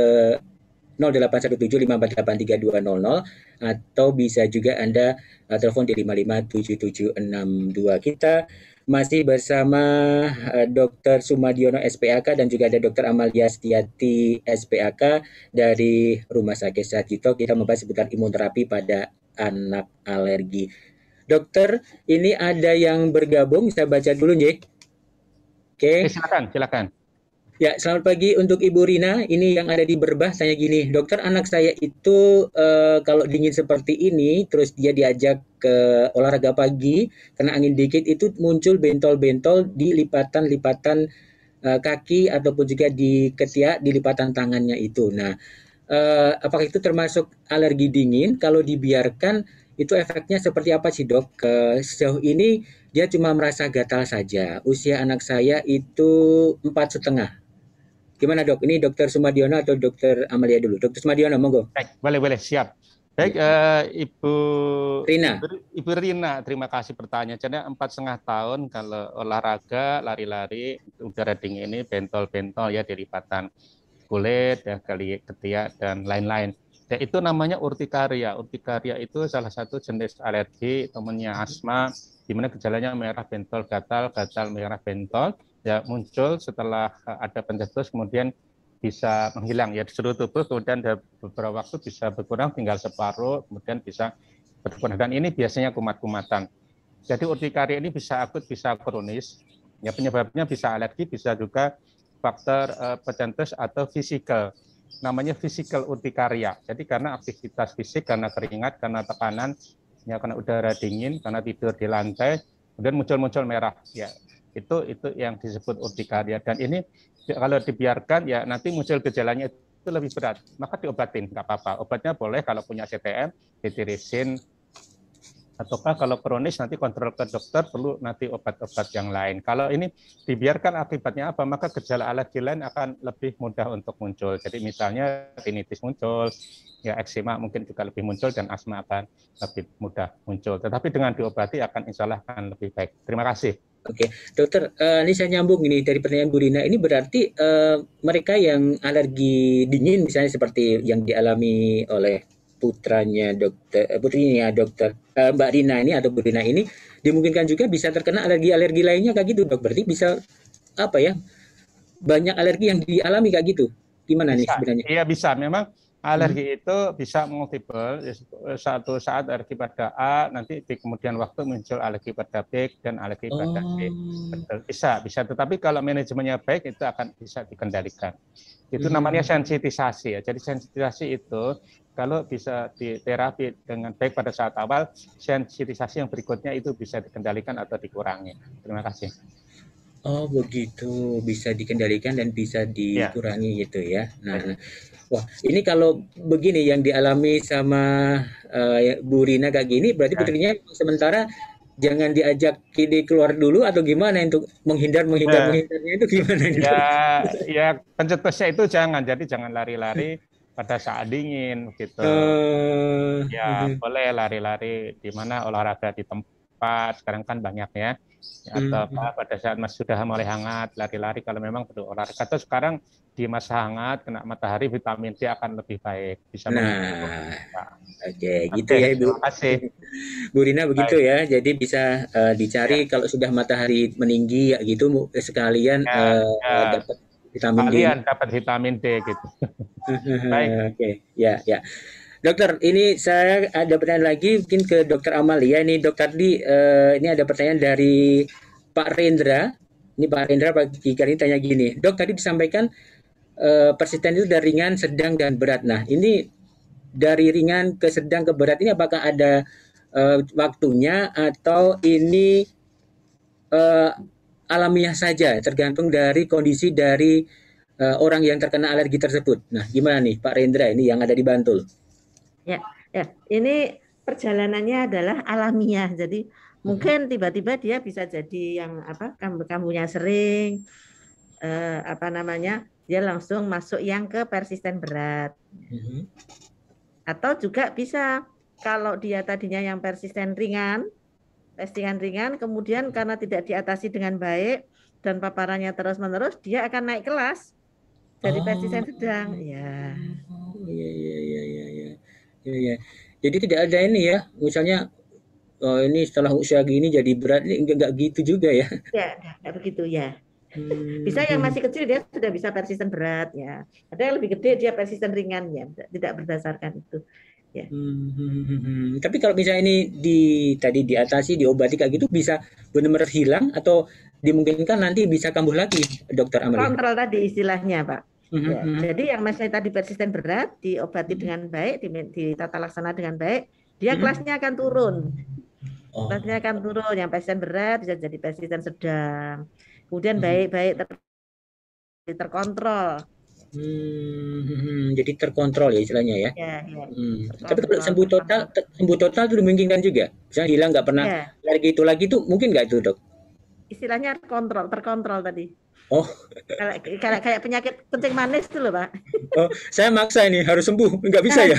081754832200 atau bisa juga Anda telepon di 557762. Kita masih bersama Dr. Sumadiono SPAK dan juga ada Dr. Amalia Setiati SPAK dari Rumah Sakit Sarjito. Kita membahas seputar imunoterapi pada anak alergi. Dokter, ini ada yang bergabung, saya baca dulu, Oke. Silakan. Ya, selamat pagi untuk Ibu Rina. Ini yang ada di Berbah tanya gini, dokter, anak saya itu kalau dingin seperti ini, terus dia diajak ke olahraga pagi, kena angin dikit, itu muncul bentol-bentol di lipatan-lipatan kaki ataupun juga di ketiak, di lipatan tangannya itu. Nah, apakah itu termasuk alergi dingin? Kalau dibiarkan, itu efeknya seperti apa sih, dok? Sejauh ini dia cuma merasa gatal saja. Usia anak saya itu 4,5. Gimana, dok? Ini Dokter Sumadiono atau Dokter Amalia dulu? Dokter Sumadiono, monggo. Baik, boleh, siap. Baik, Ibu Rina, terima kasih pertanyaannya. 4,5 tahun kalau olahraga, lari-lari, udara dingin ini bentol-bentol ya di lipatan kulit, ya, ketiak dan lain-lain. Ya, itu namanya urtikaria. Urtikaria itu salah satu jenis alergi, temannya asma, di mana gejalanya merah bentol, gatal merah bentol. Ya, muncul setelah ada pencetus, kemudian bisa menghilang ya di seluruh tubuh, kemudian beberapa waktu bisa berkurang tinggal separuh, kemudian bisa berkurang, dan ini biasanya kumat-kumatan. Jadi urtikaria ini bisa akut, bisa kronis. Ya, penyebabnya bisa alergi, bisa juga faktor pencetus atau fisikal. Namanya fisikal urtikaria. Jadi karena aktivitas fisik, karena keringat, karena tekanan, ya, karena udara dingin, karena tidur di lantai, kemudian muncul merah. Ya, itu yang disebut urtikaria, dan ini kalau dibiarkan ya nanti muncul gejalanya itu lebih berat, maka diobatin, nggak apa-apa. Obatnya boleh kalau punya CTM, ditirisin, ataukah kalau kronis nanti kontrol ke dokter, perlu nanti obat-obat yang lain. Kalau ini dibiarkan, akibatnya apa? Maka gejala alergi lain akan lebih mudah untuk muncul. Jadi misalnya rinitis muncul, ya eksema mungkin juga lebih muncul, dan asma akan lebih mudah muncul. Tetapi dengan diobati akan insya Allah akan lebih baik. Terima kasih. Oke, dokter, ini saya nyambung ini dari pertanyaan Bu Rina. Ini berarti mereka yang alergi dingin, misalnya seperti yang dialami oleh putrinya dokter Mbak Rina ini atau Bu Rina ini, dimungkinkan juga bisa terkena alergi lainnya kayak gitu, dok. Berarti bisa apa ya? Banyak alergi yang dialami kayak gitu. Gimana nih sebenarnya? Iya, bisa. Memang alergi itu bisa multiple. Satu saat alergi pada A, nanti di kemudian waktu muncul alergi pada B dan alergi pada C. Bisa. Tetapi kalau manajemennya baik, itu akan bisa dikendalikan. Itu namanya sensitisasi ya. Jadi sensitisasi itu kalau bisa diterapi dengan baik pada saat awal, sensitisasi yang berikutnya itu bisa dikendalikan atau dikurangi. Terima kasih. Oh begitu, bisa dikendalikan dan bisa dikurangi gitu ya. Nah, wah ini kalau begini yang dialami sama Bu Rina kayak gini, berarti putrinya sementara jangan diajak kini keluar dulu atau gimana untuk menghindarnya itu gimana? Ya pencetusnya itu jadi jangan lari-lari pada saat dingin gitu. Ya boleh lari-lari di mana, olahraga di tempat, sekarang kan banyak ya. Atau pada saat sudah mulai hangat, lari-lari kalau memang perlu olahraga. Atau sekarang di masa hangat, kena matahari, vitamin D akan lebih baik. Bisa gitu ya Ibu. Terima kasih. Bu Rina begitu ya, jadi bisa dicari kalau sudah matahari meninggi ya gitu, sekalian dapat vitamin D. Dapat vitamin D gitu. Baik. Ya. Dokter, ini saya ada pertanyaan lagi mungkin ke Dokter Amalia. Ini Dokter Di, ini ada pertanyaan dari Pak Rendra. Ini Pak Rendra pagi kali ini tanya gini, Dok, tadi disampaikan persisten itu dari ringan, sedang, dan berat. Nah, ini dari ringan ke sedang ke berat ini apakah ada waktunya atau ini alamiah saja, tergantung dari kondisi dari orang yang terkena alergi tersebut. Nah, gimana nih Pak Rendra ini yang ada di Bantul? Ya, ini perjalanannya adalah alamiah. Jadi mungkin tiba-tiba dia bisa jadi yang apa kambuh-kambuhnya sering, apa namanya, dia langsung masuk yang ke persisten berat. Atau juga bisa kalau dia tadinya yang persisten ringan, kemudian karena tidak diatasi dengan baik dan paparannya terus-menerus, dia akan naik kelas jadi persisten sedang. Ya. Iya, iya, iya, iya, iya. Iya, iya. Jadi tidak ada ini ya, misalnya ini setelah usia gini jadi berat, ini enggak gitu juga ya. Ya, enggak begitu ya. Bisa yang masih kecil dia sudah bisa persisten berat ya. Ada yang lebih gede dia persisten ringan ya, tidak berdasarkan itu. Ya. Tapi kalau misalnya ini tadi diatasi, diobati kayak gitu bisa benar-benar hilang atau dimungkinkan nanti bisa kambuh lagi, Dokter Amalia? Kontrol tadi istilahnya, Pak. Ya, jadi yang masih tadi persisten berat diobati dengan baik, ditata laksana dengan baik, dia kelasnya akan turun. Kelasnya akan turun. Yang persisten berat bisa jadi persisten sedang. Kemudian baik-baik terkontrol. Jadi terkontrol ya istilahnya ya. Ya. Tapi kalau sembuh total itu dimungkinkan juga. Misalnya hilang nggak pernah alergi itu lagi itu mungkin nggak itu dok? Istilahnya terkontrol tadi. Oh. Kayak penyakit kencing manis itu loh Pak. Oh, saya maksa ini harus sembuh, nggak bisa ya?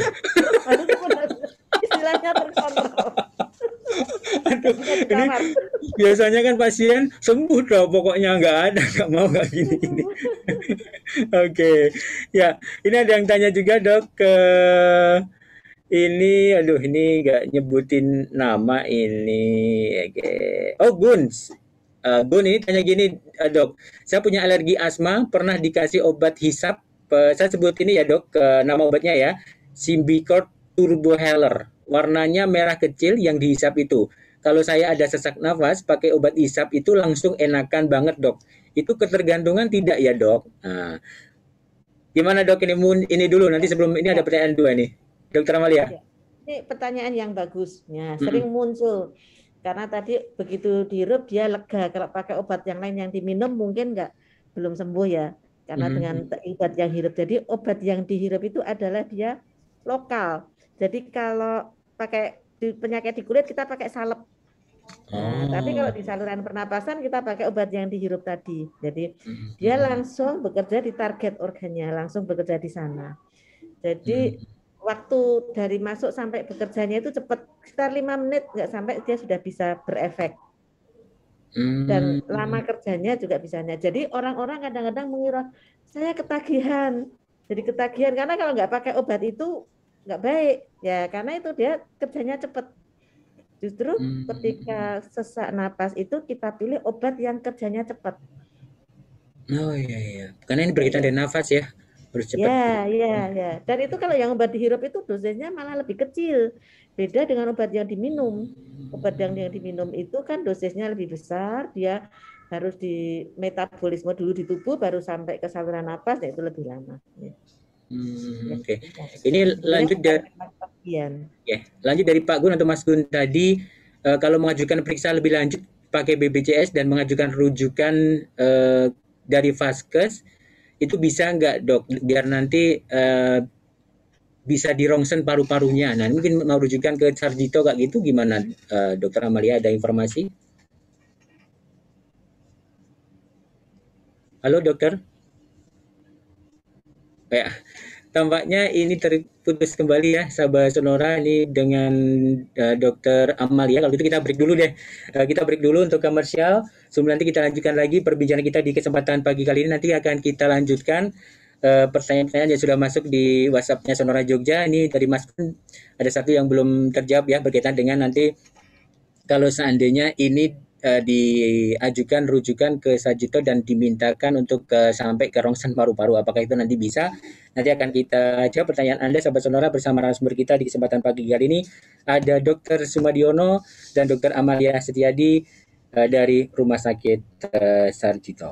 Istilahnya terkontrol. Aduh, ini biasanya kan pasien sembuh dong, pokoknya nggak ada, nggak mau nggak gini. Oke, ya ini ada yang tanya juga dok ke ini, aduh ini nggak nyebutin nama ini. Oke. Oh Gun, Gun ini tanya gini dok, saya punya alergi asma, pernah dikasih obat hisap, saya sebut ini ya dok, nama obatnya ya, Symbicort Turbo Healer. Warnanya merah kecil yang dihisap itu. Kalau saya ada sesak nafas, pakai obat hisap itu langsung enakan banget dok. Itu ketergantungan tidak ya dok? Nah, gimana dok ini dulu, nanti sebelum ini ada pertanyaan dua nih. Dokter Amalia. Ini pertanyaan yang bagus. Ya, sering muncul. Karena tadi begitu dihirup dia lega. Kalau pakai obat yang lain yang diminum mungkin belum sembuh ya. Karena dengan obat yang hirup. Jadi obat yang dihirup itu adalah dia lokal. Jadi kalau pakai penyakit di kulit kita pakai salep. Nah, tapi kalau di saluran pernapasan kita pakai obat yang dihirup tadi. Jadi dia langsung bekerja di target organnya, langsung bekerja di sana. Jadi waktu dari masuk sampai bekerjanya itu cepat, sekitar 5 menit, nggak sampai dia sudah bisa berefek. Dan lama kerjanya juga bisanya. Jadi orang-orang kadang-kadang mengira saya ketagihan. Jadi ketagihan karena kalau nggak pakai obat itu nggak baik ya, karena itu dia kerjanya cepat. Justru ketika sesak napas itu kita pilih obat yang kerjanya cepat. Oh iya. Karena ini berkaitan dengan nafas ya. Harus cepat. Ya. Dan itu kalau yang obat dihirup itu dosisnya malah lebih kecil. Beda dengan obat yang diminum. Obat yang diminum itu kan dosisnya lebih besar, dia harus di metabolisme dulu di tubuh baru sampai ke saluran napas, ya itu lebih lama. Oke. Ini lanjut dari Pak Gun atau Mas Gun tadi, kalau mengajukan periksa lebih lanjut pakai BPJS dan mengajukan rujukan dari Vaskes, itu bisa nggak dok? Biar nanti bisa dirongsen paru-parunya. Nah mungkin mau rujukan ke Sarjito kayak gitu gimana, Dokter Amalia, ada informasi? Halo dokter? Ya, tampaknya ini terputus kembali ya sahabat Sonora ini dengan Dokter Amalia. Kalau gitu kita break dulu deh. Kita break dulu untuk komersial. Sebelum nanti kita lanjutkan lagi perbincangan kita di kesempatan pagi kali ini. Nanti akan kita lanjutkan pertanyaan-pertanyaan yang sudah masuk di WhatsApp-nya Sonora Jogja. Ini dari Mas Kun, ada satu yang belum terjawab ya berkaitan dengan nanti kalau seandainya ini diajukan rujukan ke Sarjito dan dimintakan untuk sampai ke rongsen paru-paru, apakah itu nanti bisa? Nanti akan kita jawab pertanyaan Anda sahabat Sonora bersama narasumber kita di kesempatan pagi kali ini. Ada Dr. Sumadiono dan Dr. Amalia Setiadi dari Rumah Sakit Sarjito.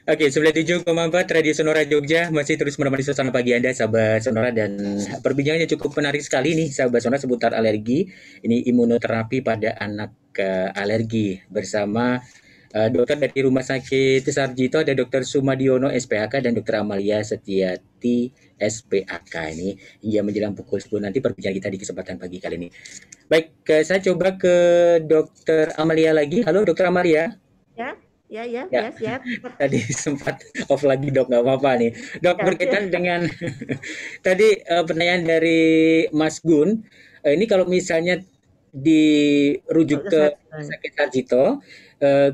Oke, 97,4 Radio Sonora Jogja masih terus menemani suasana pagi Anda, sahabat Sonora, dan perbincangannya cukup menarik sekali nih, sahabat Sonora, seputar alergi. Ini imunoterapi pada anak alergi bersama dokter dari Rumah Sakit Sarjito, ada Dokter Sumadiono SPAK dan Dokter Amalia Setiati SPAK. Ini hingga menjelang pukul 10 nanti perbincangan kita di kesempatan pagi kali ini. Baik, saya coba ke Dokter Amalia lagi. Halo, Dokter Amalia. Ya, siap. Tadi sempat off lagi, Dok, nggak apa-apa nih. Dok, berkaitan dengan tadi pertanyaan dari Mas Gun, ini kalau misalnya dirujuk ke Sakit Sarjito,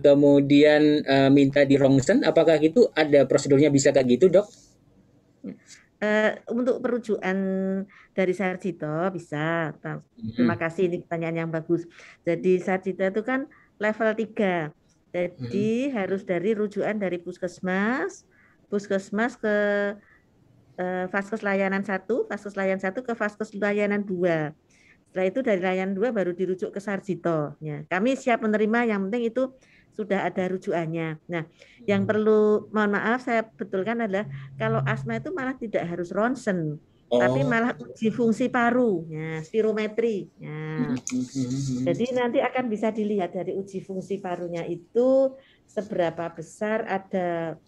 kemudian minta di rongsen, apakah itu ada prosedurnya, bisa kayak gitu, Dok? Untuk perujukan dari Sarjito bisa. Terima kasih, ini pertanyaan yang bagus. Jadi Sarjito itu kan level 3. Jadi harus dari rujukan dari puskesmas ke Vaskes layanan 1, Vaskes layanan 1 ke Vaskes layanan 2. Setelah itu dari layanan 2 baru dirujuk ke Sarjito. Ya, kami siap menerima, yang penting itu sudah ada rujukannya. Nah, yang perlu mohon maaf saya betulkan adalah kalau asma itu malah tidak harus ronsen, tapi malah uji fungsi paru, ya, spirometri. Ya. Jadi nanti akan bisa dilihat dari uji fungsi parunya itu seberapa besar, ada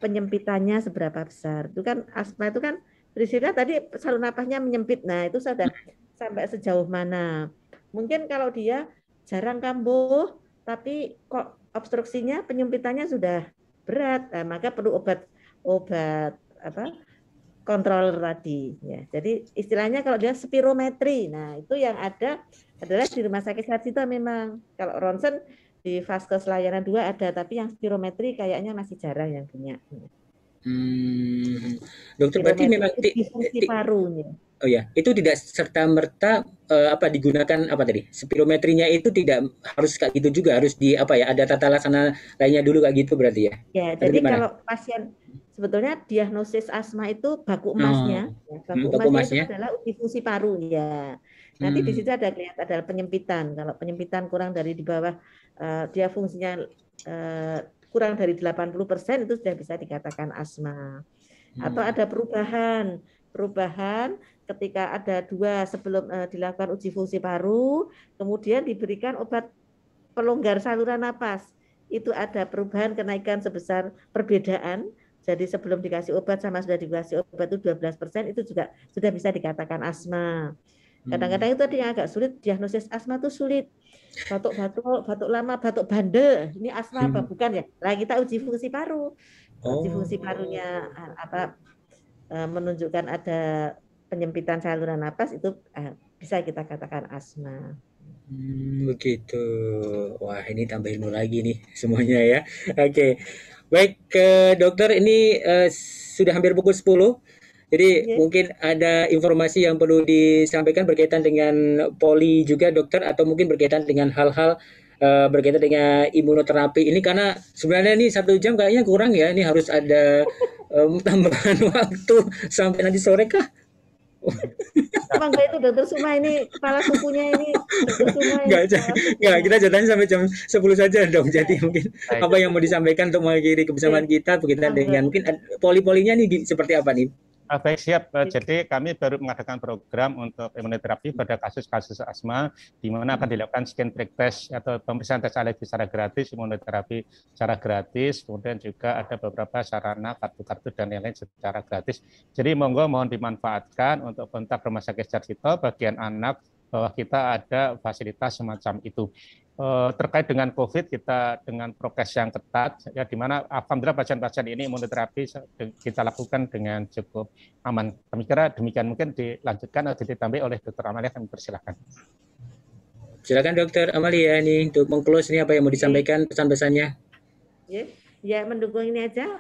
penyempitannya seberapa besar. Itu kan asma itu kan prinsipnya tadi saluran napasnya menyempit. Nah, itu sudah sampai sejauh mana. Mungkin kalau dia jarang kambuh tapi kok obstruksinya, penyempitannya sudah berat, nah, maka perlu obat kontrol tadi. Ya. Jadi istilahnya kalau dia spirometri, nah itu yang ada adalah di Rumah Sakit Sarjito memang. Kalau ronsen di Vaskes layanan 2 ada, tapi yang spirometri kayaknya masih jarang yang punya. Dokter, berarti memang fungsi parunya. Oh ya, itu tidak serta merta digunakan tadi? Spirometrinya itu tidak harus kayak gitu juga, harus ada tata laksana lainnya dulu kayak gitu berarti ya? Ya, jadi kalau pasien sebetulnya diagnosis asma itu baku emasnya, baku emasnya itu adalah uji fungsi paru ya. Nanti di situ ada kelihatan adalah penyempitan. Kalau penyempitan kurang dari di bawah dia fungsinya kurang dari 80% itu sudah bisa dikatakan asma. Atau ada perubahan ketika ada 2 sebelum dilakukan uji fungsi paru, kemudian diberikan obat pelonggar saluran napas. Itu ada perubahan kenaikan sebesar perbedaan. Jadi sebelum dikasih obat sama sudah dikasih obat itu 12%, itu juga sudah bisa dikatakan asma. Kadang-kadang itu tadi yang agak sulit, diagnosis asma itu sulit. Batuk lama, batuk bandel. Ini asma apa bukan ya? Nah, kita uji fungsi paru. Uji fungsi parunya menunjukkan ada penyempitan saluran napas, itu bisa kita katakan asma. Begitu. Wah, ini tambah ilmu lagi nih semuanya ya. Oke. Baik, dokter, ini sudah hampir pukul 10. Jadi mungkin ada informasi yang perlu disampaikan berkaitan dengan poli juga, dokter, atau mungkin berkaitan dengan hal-hal berkaitan dengan imunoterapi ini, karena sebenarnya ini 1 jam kayaknya kurang ya. Ini harus ada tambahan waktu sampai nanti sore kah? Emang itu Dokter Suma ini kepala sukunya ini. Enggak, kita jatahnya sampai jam 10 saja dong. Jadi mungkin apa yang mau disampaikan untuk mengakhiri kebersamaan kita berkaitan dengan mungkin poli-polinya nih seperti apa nih? Baik, siap. Jadi kami baru mengadakan program untuk imunoterapi pada kasus-kasus asma, di mana akan dilakukan skin prick test atau pemeriksaan tes alergi secara gratis, imunoterapi secara gratis, kemudian juga ada beberapa sarana, kartu-kartu dan lain-lain secara gratis. Jadi mohon dimanfaatkan untuk kontak Rumah Sakit Sarjito bagian anak, bahwa kita ada fasilitas semacam itu. Terkait dengan COVID, kita dengan prokes yang ketat, ya, di mana alhamdulillah pasien-pasien ini imunoterapi kita lakukan dengan cukup aman. Kami kira demikian, mungkin dilanjutkan atau ditambah oleh Dokter Amalia, kami persilakan. Silakan Dokter Amalia nih untuk meng-close ini, apa yang mau disampaikan pesan-pesannya? Ya, mendukung ini aja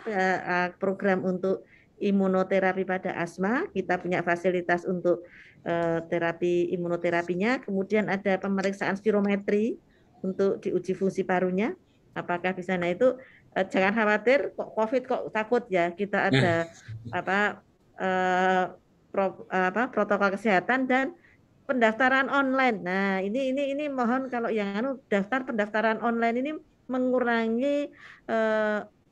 program untuk imunoterapi pada asma. Kita punya fasilitas untuk terapi imunoterapinya, kemudian ada pemeriksaan spirometri untuk diuji fungsi parunya, apakah bisa. Nah itu jangan khawatir, kok COVID kok takut ya, kita ada protokol kesehatan dan pendaftaran online. Nah ini mohon kalau yang daftar pendaftaran online ini mengurangi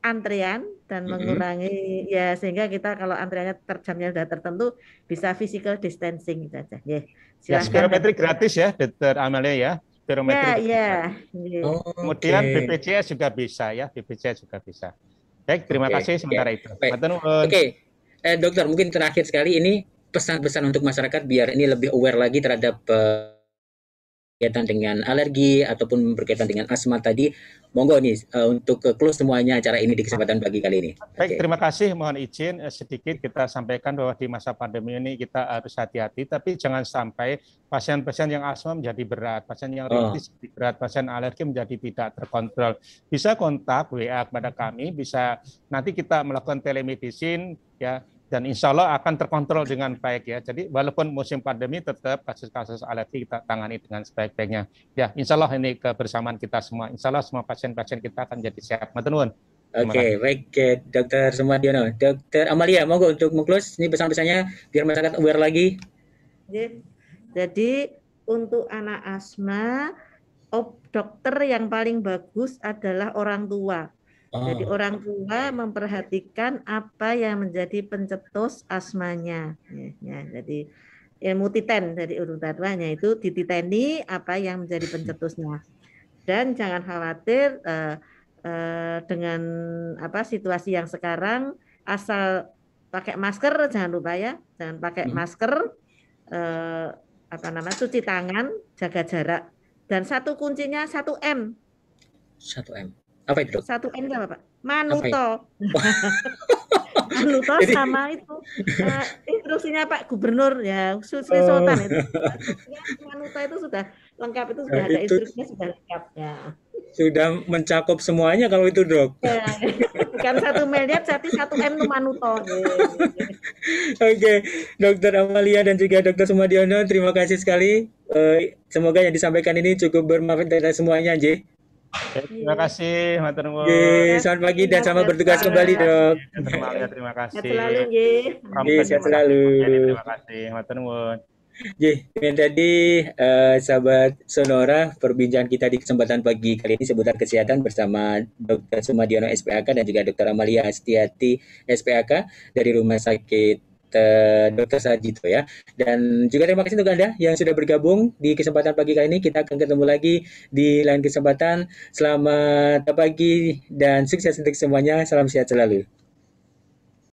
antrian dan Mm-mm. mengurangi ya sehingga kita kalau antriannya jamnya sudah tertentu bisa physical distancing gitu aja. Ya, Ya, silahkan. spirometri gratis ya, Dokter Amalia ya. Spirometri Ya, gratis. ya. Ya. Kemudian Oke. BPJS juga bisa ya, BPJS juga bisa. Baik, terima Oke, kasih sementara itu. baik. Matur nuwun. Oke, dokter mungkin terakhir sekali ini pesan-pesan untuk masyarakat biar ini lebih aware lagi terhadap berkaitan dengan alergi ataupun berkaitan dengan asma tadi. Monggo nih untuk close semuanya acara ini di kesempatan pagi kali ini. Baik, Oke. terima kasih. Mohon izin sedikit kita sampaikan bahwa di masa pandemi ini kita harus hati-hati, tapi jangan sampai pasien-pasien yang asma menjadi berat, pasien yang rintitis menjadi berat, pasien alergi menjadi tidak terkontrol. Bisa kontak WA kepada kami, bisa nanti kita melakukan telemedicine ya, dan insya Allah akan terkontrol dengan baik ya. Jadi walaupun musim pandemi tetap kasus-kasus alergi kita tangani dengan sebaik-baiknya. Ya, insya Allah ini kebersamaan kita semua. Insya Allah semua pasien-pasien kita akan jadi sehat. Matur nuwun. Oke, baik Dokter Sumadiono. Dokter Amalia, monggo untuk meng-close ini pesan-pesannya biar masyarakat aware lagi. Jadi untuk anak asma, dokter yang paling bagus adalah orang tua. Jadi orang tua memperhatikan apa yang menjadi pencetus asmanya. Ya, jadi ilmu titen dari urutannya itu dititeni apa yang menjadi pencetusnya. Dan jangan khawatir dengan situasi yang sekarang, asal pakai masker jangan lupa ya, jangan pakai masker, cuci tangan, jaga jarak. Dan satu kuncinya 1M. 1M. Apa itu, Dok? 1M itu apa, Pak? Manuto. Manuto sama itu instruksinya Pak Gubernur ya, Sri Sultan itu. Manuto itu sudah lengkap, itu sudah ada instruksinya, sudah lengkap ya. Sudah mencakup semuanya kalau itu, Dok. Ya, bukan 1 miliar, tapi 1M itu Manuto. Oke, Dokter Amalia dan juga Dokter Sumadiono, terima kasih sekali. Semoga yang disampaikan ini cukup bermanfaat dari semuanya, J. Terima kasih, matur nuwun. Selamat pagi dan selamat bertugas kembali, Dok. Terima kasih. Sehat selalu, J. Sehat selalu. Terima kasih, matur nuwun. Ini tadi sahabat Sonora perbincangan kita di kesempatan pagi kali ini seputar kesehatan bersama Dr. Sumadiono SPAK dan juga Dr. Amalia Astiati SPAK dari Rumah Sakit Dr. Sarjito ya. Dan juga terima kasih untuk Anda yang sudah bergabung di kesempatan pagi kali ini. Kita akan ketemu lagi di lain kesempatan. Selamat pagi dan sukses untuk semuanya. Salam sehat selalu.